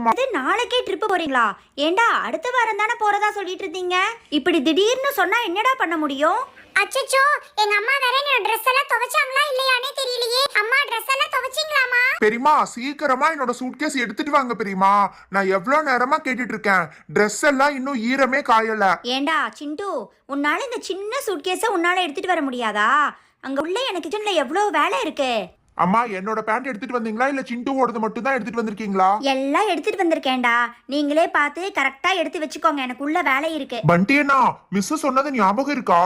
போறோமா. இது நாளைக்கே ட்ரிப் போறீங்களா? ஏண்டா அடுத்த வாரம் தானே போறதா சொல்லிட்டு இருந்தீங்க. இப்படி திடீர்னு சொன்னா என்னடா பண்ண முடியும்? அச்சச்சோ, எங்க அம்மா வேற என்னோட Dress எல்லாம் துவைச்சாங்களா இல்லையானே தெரியலையே. அம்மா Dress எல்லாம் துவைச்சீங்களாமா? பெரியமா சீக்கிரமா என்னோட சூட்கேஸ் எடுத்துட்டு வாங்க பெரியமா. நான் எவ்வளவு நேரமா கேட்டுட்டு இருக்கேன். Dress எல்லாம் இன்னும் ஈரமே காயல. ஏண்டா சிண்டு, உன்னால இந்த சின்ன சூட்கேஸை உன்னால எடுத்துட்டு வர முடியாதா? அங்க உள்ள எனக்கு கிச்சன்ல எவ்வளவு வேலை இருக்கு. அம்மா என்னோட பேண்ட் எடுத்துட்டு வந்தீங்களா இல்ல சிண்டுவோடது மட்டும் தான் எடுத்துட்டு வந்திருக்கீங்களா? எல்லாம் எடுத்துட்டு வந்திருக்கேன்டா. நீங்களே பார்த்து கரெக்டா எடுத்து வச்சுக்கோங்க, எனக்கு உள்ள வேலை இருக்கு. பண்டியனா மிஸ் சொன்னது ஞாபகம் இருக்கா?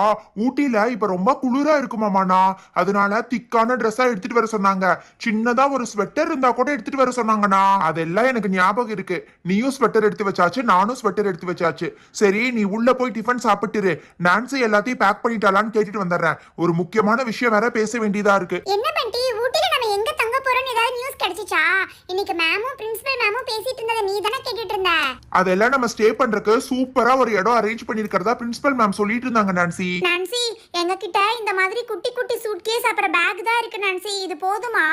ஊட்டில இப்ப ரொம்ப குளிரா இருக்குமாமாண்ணா, அதனால திக்கான ட்ரெஸ்ஸா எடுத்துட்டு வர சொன்னாங்க. சின்னதா ஒரு ஸ்வெட்டர் இருந்தா கூட எடுத்துட்டு வர சொன்னாங்கண்ணா. அதெல்லாம் எனக்கு ஞாபகம் இருக்கு. நீயும் ஸ்வெட்டர் எடுத்து வச்சாச்சு, நானும் ஸ்வெட்டர் எடுத்து வச்சாச்சு. சரி நீ உள்ள போய் டிஃபன் சாப்பிட்டுரு. நான்சி எல்லாத்தையும் பேக் பண்ணிட்டாலான்னு கேட்டுட்டு வந்துடுறேன். ஒரு முக்கியமான விஷயம் வேற பேச வேண்டியதா இருக்கு. என்ன பண்டி, ஊட்டில நம்ம எங்க தங்க போறோம்னு ஏதாவது நியூஸ் கிடைச்சிச்சா? இன்னைக்கு மேமும் பிரின்சிபல் மேமும் பேசிட்டு இருந்ததை நீ தானே கேட்டுட்டு இருந்த. அதெல்லாம் நம்ம ஸ்டே பண்றதுக்கு சூப்பரா ஒரு இடம் அரேஞ்ச் பண்ணிருக்கிறதா பிரின்சிபல் மேம் சொல்லிட்டு இருந்தாங்க நான்சி. நான்சி, எங்க கிட்ட இந்த மாதிரி குட்டி குட்டி சூட்கேஸ் அப்புறம் பேக் தான் இருக்கு நான்சி. இது போதுமா?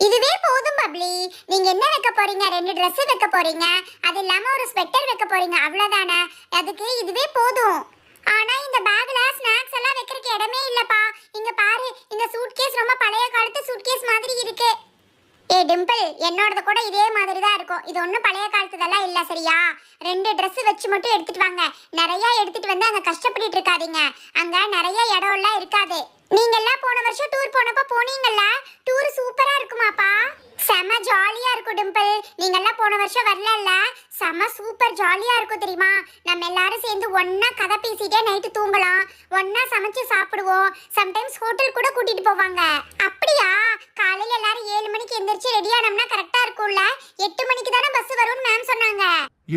இதுவே போதும் பப்ளி. நீங்க என்ன வைக்க போறீங்க? 2 Dress வைக்க போறீங்க, அது இல்லாம ஒரு ஸ்வெட்டர் வைக்க போறீங்க, அவ்வளவுதானே. அதுக்கு இதுவே போதும். ஆனா இந்த பேக்ல ஸ்நாக்ஸ் எல்லாம் வைக்கிறதுக்கு இடமே இல்லப்பா. இங்க பாரு, இந்த சூட்கேஸ் ரொம்ப பழைய காலத்து சூட்கேஸ் மாதிரி இருக்கு. ஏ டிம்பிள், என்னோடது கூட இதே மாதிரி தான் இருக்கும். இது ஒன்றும் பழைய காலத்துதெல்லாம் இல்லை, சரியா? 2 Dress வச்சு மட்டும் எடுத்துட்டு வாங்க. நிறைய எடுத்துட்டு வந்து அங்கே கஷ்டப்பட்டுட்டு இருக்காதீங்க. அங்கே நிறைய இடம்லாம் இருக்காது. நீங்க எல்லாம் போன வருஷம் டூர் போனப்போ போனீங்கல்ல, டூர் சூப்பரா இருக்குமாப்பா. செம ஜாலியா இருக்கும் டிம்பிள். நீங்க எல்லாம் போன வருஷம் வரல, செம சூப்பர் ஜாலியா இருக்கும் தெரியுமா? நம்ம எல்லாரும் சேர்ந்து ஒண்ணா கதை பேசிட்டே நைட்டு தூங்கலாம், ஒண்ணா சமைச்சு சாப்பிடுவோம். சம்டைம்ஸ் ஹோட்டல் கூட கூட்டிட்டு போவாங்க. அப்படியா? காலையில எல்லாரும் 7 மணிக்கு எந்திரிச்சு ரெடி ஆனோம்னா கரெக்டா இருக்கும்ல. 8 மணிக்கு தானே பஸ் வரும்னு மேம் சொன்னாங்க.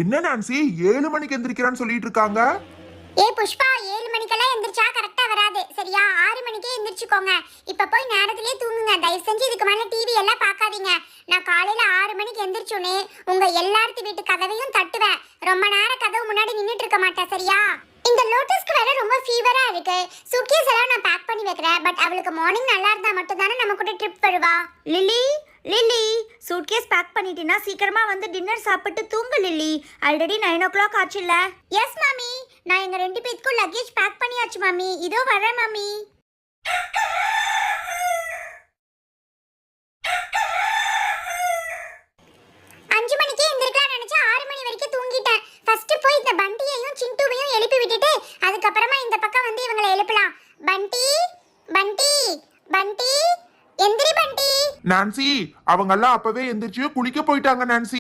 என்ன நான்சி 7 மணிக்கு எந்திரிக்கிறான்னு சொல்லிட்டு இருக்காங்க? ஏ புஷ்பா, 7 மணிக்கெல்லாம் எந்திரிச்சா கரெக்டா வராது, சரியா? 6 மணிக்கே எந்திரிச்சுக்கோங்க. இப்ப போய் நேரத்திலேயே தூங்குங்க. தயவு செஞ்சு இதுக்கு மேல டிவி எல்லாம் பார்க்காதீங்க. நான் காலையில 6 மணிக்கு எந்திரிச்சோனே உங்க எல்லார்த்து வீட்டு கதவையும் தட்டுவேன். ரொம்ப நேரம் கதவு முன்னாடி நின்னுட்டு இருக்க மாட்டேன், சரியா? இந்த லோட்டஸ்க்கு வேற ரொம்ப ஃபீவரா இருக்கு. சூட்கேஸ் எல்லாம் நான் பேக் பண்ணி வைக்கிறேன். பட் அவளுக்கு மார்னிங் நல்லா இருந்தா மட்டும் தானே நம்ம கூட ட்ரிப் வருவா. லில்லி லில்லி, சூட்கேஸ் பேக் பண்ணிட்டீனா சீக்கிரமா வந்து டின்னர் சாப்பிட்டு தூங்கு லில்லி. Already 9 o'clock ஆச்சுல்ல? எஸ் மாமி, நான் எங்க 2 பேத்துக்கும் லக்கேஜ் பேக் பண்ணியாச்சு மாமி. இதோ வரேன் மாமி. 5 மணிக்கே எந்திரிக்கலாம் நினைச்சா 6 மணி வரைக்கும் தூங்கிட்டேன். ஃபர்ஸ்ட் போய் இந்த பண்டியையும் சிண்டுவையும் எழுப்பி விட்டுட்டு அதுக்கப்புறமா இந்த பக்கம் வந்து இவங்களை எழுப்பலாம். பண்டி பண்டி பண்டி, எந்திரி பண்டி. நான்சி அவங்க எல்லாம் அப்பவே எந்திரிச்சு குளிக்க போயிட்டாங்க நான்சி.